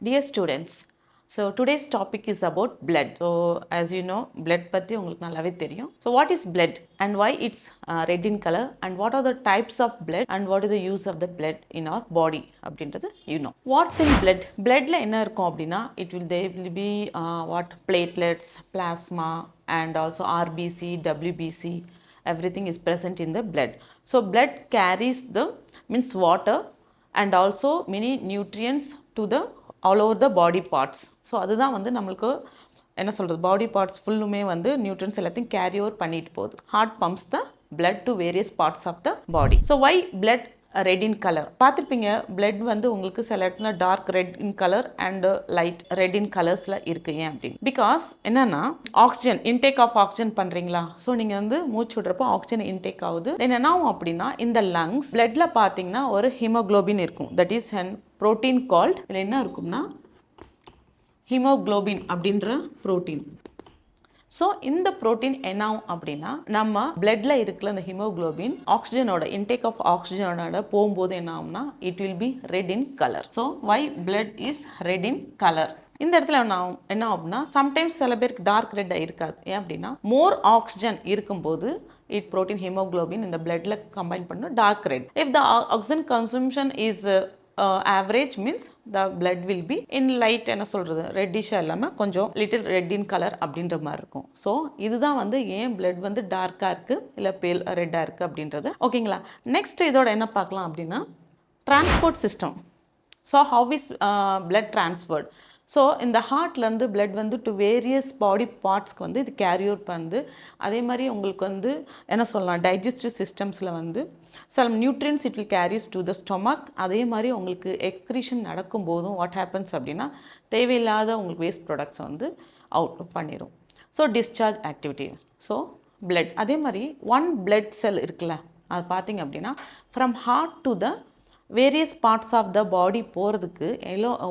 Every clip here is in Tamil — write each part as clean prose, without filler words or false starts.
Dear students, so today's topic is about blood. So as you know, blood பத்தி உங்களுக்கு நல்லாவே தெரியும். So what is blood and why it's red in color and what are the types of blood and what is the use of the blood in our body அப்படின்றது you know. What's in blood? Bloodல என்ன இருக்கும் அப்படின்னா there will be what platelets, plasma and also RBC, WBC, everything is present in the blood. So blood carries the means water and also many nutrients to the all over the body parts. So அதுதான் வந்து நம்மளுக்கு என்ன சொல்கிறது, பாடி பார்ட்ஸ் ஃபுல்லுமே வந்து நியூட்ரன்ஸ் எல்லாத்தையும் கேரி ஓவர் பண்ணிட்டு போகுது. Heart pumps the blood to various parts of the body. So why blood red in colour? பார்த்துருப்பீங்க, பிளட் வந்து உங்களுக்கு சில இடத்துல dark red in colour and light red in கலர்ஸில் இருக்குது. ஏன் அப்படின்னு? பிகாஸ் என்னென்னா ஆக்சிஜன் இன்டேக் ஆஃப் ஆக்சிஜன் பண்ணுறீங்களா, ஸோ நீங்கள் வந்து மூச்சு விடுறப்போ ஆக்சிஜன் இன்டேக் ஆகுது. என்ன ஆகும் அப்படின்னா இந்த லங்ஸ் பிளட்ல பார்த்தீங்கன்னா ஒரு ஹீமோக்ளோபின் இருக்கும், that is and protein called. இதில் என்ன இருக்கும்னா ஹீமோக்ளோபின் அப்படின்ற ப்ரோட்டீன். ஸோ இந்த ப்ரோட்டீன் என்ன ஆகும் அப்படின்னா நம்ம பிளட்ல இருக்கிற இந்த ஹீமோக்ளோபின் ஆக்சிஜனோட இன்டேக் ஆஃப் ஆக்சிஜனோட போகும்போது என்ன ஆகும்னா it will be red in colour. So why blood is red in colour? இந்த இடத்துல என்ன ஆகும்னா சம்டைம்ஸ் சில பேருக்கு டார்க் ரெட் இருக்காது. ஏன் அப்படின்னா மோர் ஆக்சிஜன் இருக்கும்போது இட் ப்ரோட்டீன் ஹீமோக்ளோபின் இந்த பிளட்ல கம்பைன் பண்ண dark red. If the oxygen consumption is average means the blood will be in light என்ன சொல்கிறது ரெட்டிஷாக இல்லாமல் கொஞ்சம் லிட்டில் ரெட் இன் கலர் அப்படின்ற மாதிரி இருக்கும். ஸோ இதுதான் வந்து ஏன் பிளட் வந்து டார்க்காக இருக்குது இல்லை பேல் ரெட்டாக இருக்குது அப்படின்றது. ஓகேங்களா, நெக்ஸ்ட் இதோட என்ன பார்க்கலாம் அப்படின்னா transport system. So how is blood transferred? So இந்த ஹார்ட்லேருந்து பிளட் வந்து டு வேரியஸ் பாடி பார்ட்ஸ்க்கு வந்து இது கேரி அவுட் பண்ணுது. அதே மாதிரி உங்களுக்கு வந்து என்ன சொல்லலாம் டைஜஸ்டிவ் சிஸ்டம்ஸில் வந்து சில nutrients it will carries to the stomach. அதே மாதிரி உங்களுக்கு எக்ஸ்க்ரீஷன் நடக்கும்போதும் வாட் ஹேப்பன்ஸ் அப்படின்னா தேவையில்லாத உங்களுக்கு வேஸ்ட் ப்ராடக்ட்ஸை வந்து அவுட் பண்ணிடும். So discharge activity. So blood அதே மாதிரி ஒன் பிளட் செல் இருக்குல்ல, அது பார்த்திங்க அப்படின்னா from heart to the various parts of the body போகிறதுக்கு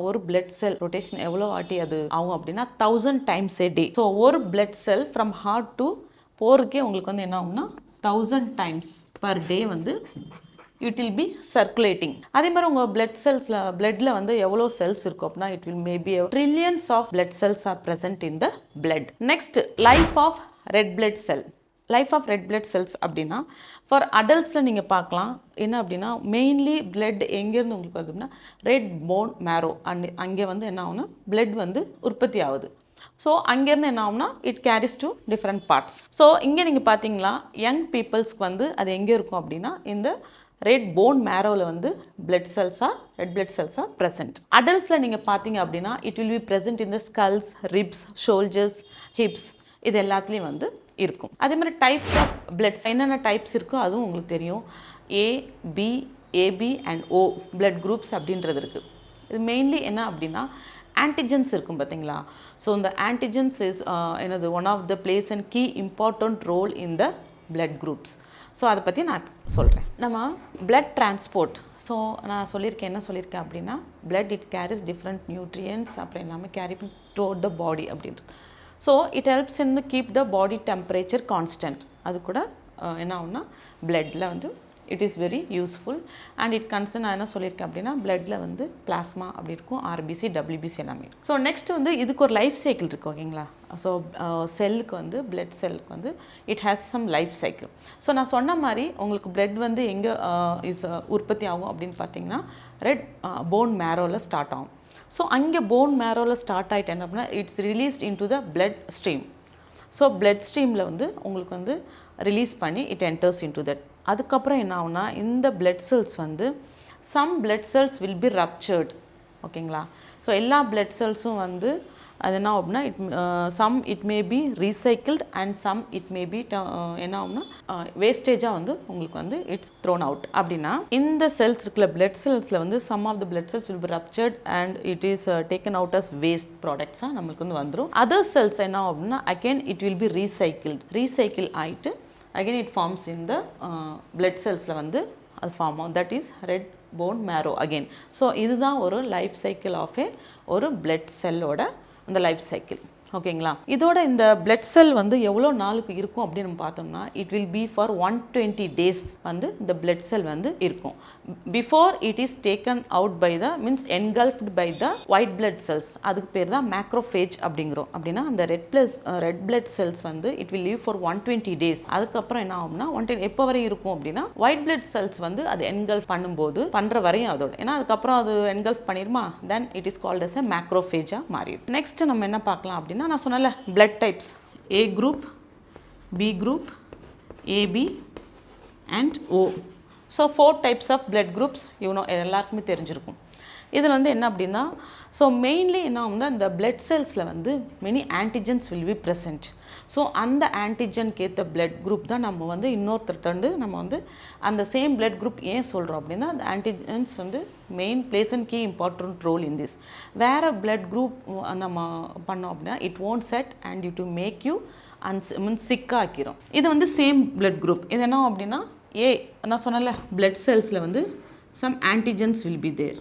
ஒரு பிளட் செல் ரொட்டேஷன் எவ்வளோ வாட்டி அது ஆகும் அப்படின்னா 1000 times a day. ஸோ ஒரு blood cell from heart to போகிறதுக்கே உங்களுக்கு வந்து என்ன ஆகும்னா 1000 times per day வந்து இட் வில் பி சர்க்குலேட்டிங். அதே மாதிரி உங்கள் பிளட் செல்ஸில் பிளட்டில் வந்து எவ்வளோ செல்ஸ் இருக்கும் அப்படின்னா it will maybe trillions of blood cells are present in the blood. Next life of red blood cell. Life of red blood cells அப்படின்னா ஃபார் அடல்ட்ஸில் நீங்கள் பார்க்கலாம் என்ன அப்படின்னா மெயின்லி பிளட் எங்கேருந்து உங்களுக்கு வருது அப்படின்னா ரெட் போன் மேரோ அங்கே வந்து என்ன ஆகுனா பிளட் வந்து உற்பத்தி ஆகுது. ஸோ அங்கேருந்து என்ன ஆகும்னா it carries to different parts. So இங்கே நீங்கள் பார்த்தீங்களா யங் பீப்புள்ஸ்க்கு வந்து அது எங்கே இருக்கும் அப்படின்னா இந்த ரெட் போன் மேரோவில் வந்து ரெட் பிளட் செல்ஸாக ப்ரெசென்ட். அடல்ட்ஸில் நீங்கள் பார்த்தீங்க அப்படின்னா it will B present in the ஸ்கல்ஸ், ribs, shoulders, hips, இது எல்லாத்துலேயும் வந்து இருக்கும். அதே மாதிரி டைப்ஸ் ஆஃப் பிளட்ஸ் என்னென்ன டைப்ஸ் இருக்கோ அதுவும் உங்களுக்கு தெரியும். A, B, AB and O blood groups அப்படின்றது இருக்குது. இது மெயின்லி என்ன அப்படின்னா ஆன்டிஜென்ஸ் இருக்கும் பார்த்தீங்களா. ஸோ இந்த ஆன்டிஜென்ஸ் இஸ் என்னது one of the place and key important role in the blood groups. So அதை பற்றி நான் சொல்கிறேன். நம்ம பிளட் டிரான்ஸ்போர்ட். ஸோ நான் என்ன சொல்லியிருக்கேன் அப்படின்னா blood it carries different nutrients அப்புறம் எல்லாமே கேரி த்ரூஅவுட் த பாடி அப்படின்றது. So it helps in keep the body temperature constant. அது கூட என்ன ஆகும்னா பிளட்டில் வந்து it is very useful and it concern. நான் என்ன சொல்லியிருக்கேன் அப்படின்னா பிளட்டில் வந்து பிளாஸ்மா அப்படி இருக்கும், ஆர்பிசி, டபிள்யூபிசி எல்லாமே. ஸோ நெக்ஸ்ட் வந்து இதுக்கு ஒரு லைஃப் சைக்கிள் இருக்குது. ஓகேங்களா, ஸோ செல்லுக்கு வந்து பிளட் செல்லுக்கு வந்து it has some life cycle. So நான் சொன்ன மாதிரி உங்களுக்கு பிளட் வந்து எங்கே உற்பத்தி ஆகும் அப்படின்னு பார்த்தீங்கன்னா ரெட் போன் மேரோவில் ஸ்டார்ட் ஆகும். ஸோ அங்கே போன் மேரோவில் ஸ்டார்ட் ஆகிட்டு என்ன அப்படின்னா it's released into the blood stream. So blood ஸ்ட்ரீமில் வந்து உங்களுக்கு வந்து ரிலீஸ் பண்ணி it enters into that. அதுக்கப்புறம் என்ன ஆகுனா இந்த பிளட் செல்ஸ் வந்து some blood cells will be ruptured. ஓகேங்களா, ஸோ எல்லா பிளட் செல்ஸும் வந்து அது என்ன அப்படின்னா some it may be recycled and some it may be என்ன ஆகும்னா வேஸ்டேஜாக வந்து உங்களுக்கு வந்து இட்ஸ் த்ரோன் அவுட். அப்படின்னா இந்த செல்ஸ் இருக்கிற பிளட் செல்ஸில் வந்து some of the blood cells will be ruptured and it is taken out as waste ப்ராடக்ட்ஸாக நம்மளுக்கு வந்து வந்துடும். அதர் செல்ஸ் என்ன ஆகும் அப்படின்னா again it will be recycle ஆகிட்டு again it forms in the blood செல்ஸில் வந்து அது ஃபார்ம் ஆகும். That is red bone marrow again. So இதுதான் ஒரு லைஃப் சைக்கிள் ஆஃப் ஒரு பிளட் செல்லோட அந்த லைஃப் சைக்கிள். ஓகேங்களா. இதோட இந்த பிளட் செல் வந்து எவ்வளோ நாளுக்கு இருக்கும் அப்படின்னு நம்ம பார்த்தோம்னா it will be for 120 days வந்து இந்த பிளட் செல் வந்து இருக்கும். Before it is taken out by the means engulfed by the white blood cells, அதுக்கு பேர் தான் மேக்ரோஃபேஜ் அப்படிங்கிறோம். அப்படின்னா அந்த ரெட் பிளட் செல்ஸ் வந்து it will leave for 120 days. அதுக்கப்புறம் என்ன ஆகும்னா 120 எப்போ வரை இருக்கும் அப்படின்னா ஒயிட் பிளட் செல்ஸ் வந்து அது என்கல்ஃப் பண்ணும்போது பண்ணுற வரையும் அதோட, ஏன்னா அதுக்கப்புறம் அது என்கல்ஃப் பண்ணிருமா then it is called as a மேக்ரோஃபேஜாக மாறிடும். நெக்ஸ்ட் நம்ம என்ன பார்க்கலாம் அப்படின்னா நான் சொன்னல blood types A group, B group, AB and O. So 4 types of blood groups எல்லாருக்குமே தெரிஞ்சிருக்கும். இதில் வந்து என்ன அப்படின்னா ஸோ மெயின்லி என்ன ஆகும்னா இந்த பிளட் செல்ஸில் வந்து many antigens will B present. So அந்த ஆன்டிஜனுக்கு ஏற்ற பிளட் குரூப் தான் நம்ம வந்து இன்னொருத்தர்கிட்ட வந்து நம்ம வந்து அந்த சேம் பிளட் குரூப் ஏன் சொல்கிறோம் அப்படின்னா அந்த ஆன்டிஜென்ஸ் வந்து main place and key important role in this. வேறு பிளட் குரூப் நம்ம பண்ணோம் அப்படின்னா it won't set and you to make you means சிக்காக்கிரும். இது வந்து சேம் பிளட் குரூப். இது என்ன அப்படின்னா ஏ நான் சொன்னல பிளட் செல்ஸில் வந்து some antigens will be there.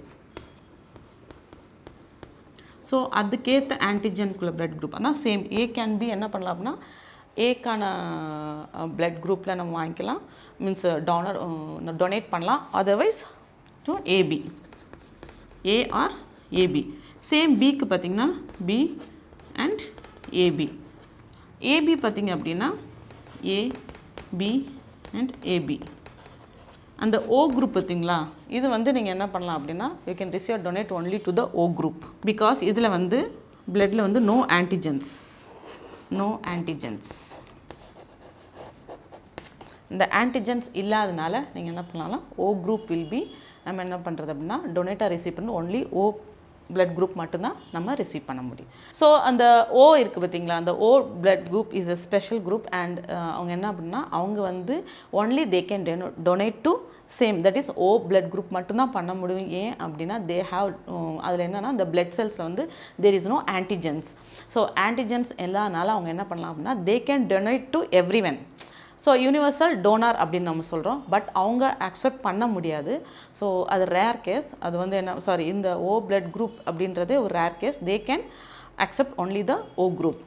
So அதுக்கேற்ற ஆன்டிஜென்குள்ள பிளட் குரூப் அதான் சேம். ஏ கேன் பி என்ன பண்ணலாம் அப்படின்னா ஏக்கான பிளட் குரூப்பில் நம்ம வாங்கிக்கலாம், மீன்ஸ் டொனேட் பண்ணலாம். Otherwise to AB, A or AB. Same பிக்கு பார்த்திங்கன்னா பி அண்ட் ஏபி. ஏபி பார்த்திங்க அப்படின்னா ஏபி அண்ட் ஏபி. அந்த ஓ குரூப் பார்த்திங்களா, இது வந்து நீங்கள் என்ன பண்ணலாம் அப்படின்னா you can receive donate only to the O group because இதில் வந்து பிளட்டில் வந்து நோ ஆன்டிஜென்ஸ். இந்த ஆன்டிஜென்ஸ் இல்லாதனால நீங்கள் என்ன பண்ணலாம் ஓ குரூப் வில் பி நம்ம என்ன பண்ணுறது அப்படின்னா டொனேட்டாக ரிசீவ் பண்ணி ஒன்லி ஓ பிளட் குரூப் மட்டும்தான் நம்ம ரிசீவ் பண்ண முடியும். ஸோ அந்த ஓ இருக்குது பார்த்தீங்களா, அந்த O blood group is a special group and அவங்க என்ன அப்படின்னா அவங்க வந்து only they can donate to same that is O blood group மட்டும்தான் பண்ண முடியும். ஏன் அப்படின்னா தே ஹாவ் அதில் என்னென்னா இந்த பிளட் செல்ஸில் வந்து there is no antigens. So antigens எல்லானால அவங்க என்ன பண்ணலாம் அப்படின்னா they can donate to everyone. So universal donor அப்படின்னு நம்ம சொல்கிறோம், பட் அவங்க அக்செப்ட் பண்ண முடியாது. ஸோ அது ரேர் கேஸ். அது வந்து என்ன இந்த ஓ பிளட் குரூப் அப்படின்றது ஒரு rare case. They can accept only the O group.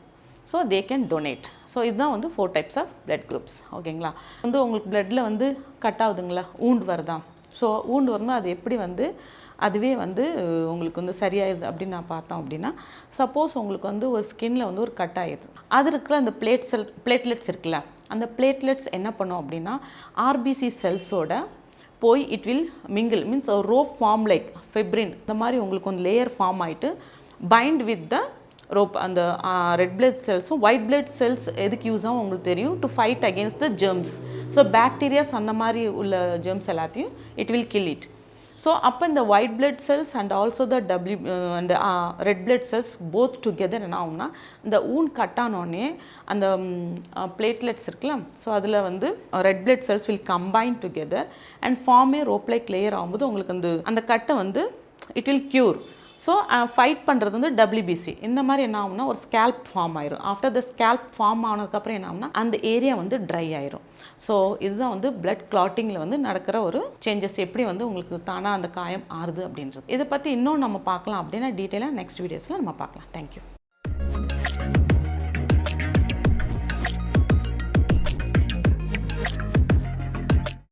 So they can donate. So இதுதான் வந்து 4 டைப்ஸ் ஆஃப் பிளட் குரூப்ஸ். ஓகேங்களா. வந்து உங்களுக்கு பிளட்டில் வந்து கட் ஆகுதுங்களா, ஊண்டு வருதா. ஸோ ஊண்டு வரணும் அது எப்படி வந்து அதுவே வந்து உங்களுக்கு வந்து சரியாயிருது அப்படின்னு நான் பார்த்தோம் அப்படின்னா சப்போஸ் உங்களுக்கு வந்து ஒரு ஸ்கின்னில் வந்து ஒரு கட் ஆகிடுது, அது இருக்கிற அந்த பிளேட்லெட்ஸ் இருக்குல்ல, அந்த பிளேட்லெட்ஸ் என்ன பண்ணோம் அப்படின்னா ஆர்பிசி செல்ஸோட போய் it will mingle means row form like fibrin இந்த மாதிரி உங்களுக்கு ಒಂದು லேயர் ஃபார்ம் ஆகிட்டு பைண்ட் வித் த ரோப். அந்த ரெட் பிளட் செல்ஸும் ஒயிட் பிளட் செல்ஸ் எதுக்கு யூஸ் ஆகும் உங்களுக்கு தெரியும், to fight against the germs. So bacterias அந்த மாதிரி உள்ள ஜெர்ம்ஸ் எல்லாத்தையும் it will kill it. So அப்போ இந்த white blood cells and also the and red blood cells both together என்ன ஆகும்னா இந்த ஊன் கட் ஆனோடனே அந்த பிளேட்லெட்ஸ் இருக்குல்ல, ஸோ அதில் வந்து red blood cells will combine together and form a rope like layer ஆகும்போது உங்களுக்கு அந்த கட்டை வந்து it will cure. So fight பண்ணுறது வந்து WBC. இந்த மாதிரி என்ன ஆகும்னா ஒரு ஸ்கேல்ப் ஃபார்ம் ஆயிரும். ஆஃப்டர் த ஸ்கேல்ப் ஃபார்ம் ஆனதுக்கப்புறம் என்ன ஆகும்னா அந்த ஏரியா வந்து ட்ரை ஆயிரும். ஸோ இதுதான் வந்து பிளட் கிளாட்டிங்கில் வந்து நடக்கிற ஒரு சேஞ்சஸ், எப்படி வந்து உங்களுக்கு தானாக அந்த காயம் ஆறுது அப்படின்றது. இதை பற்றி இன்னும் நம்ம பார்க்கலாம் அப்படின்னா டீட்டெயிலாக நெக்ஸ்ட் வீடியோஸில் நம்ம பார்க்கலாம். தேங்க்யூ.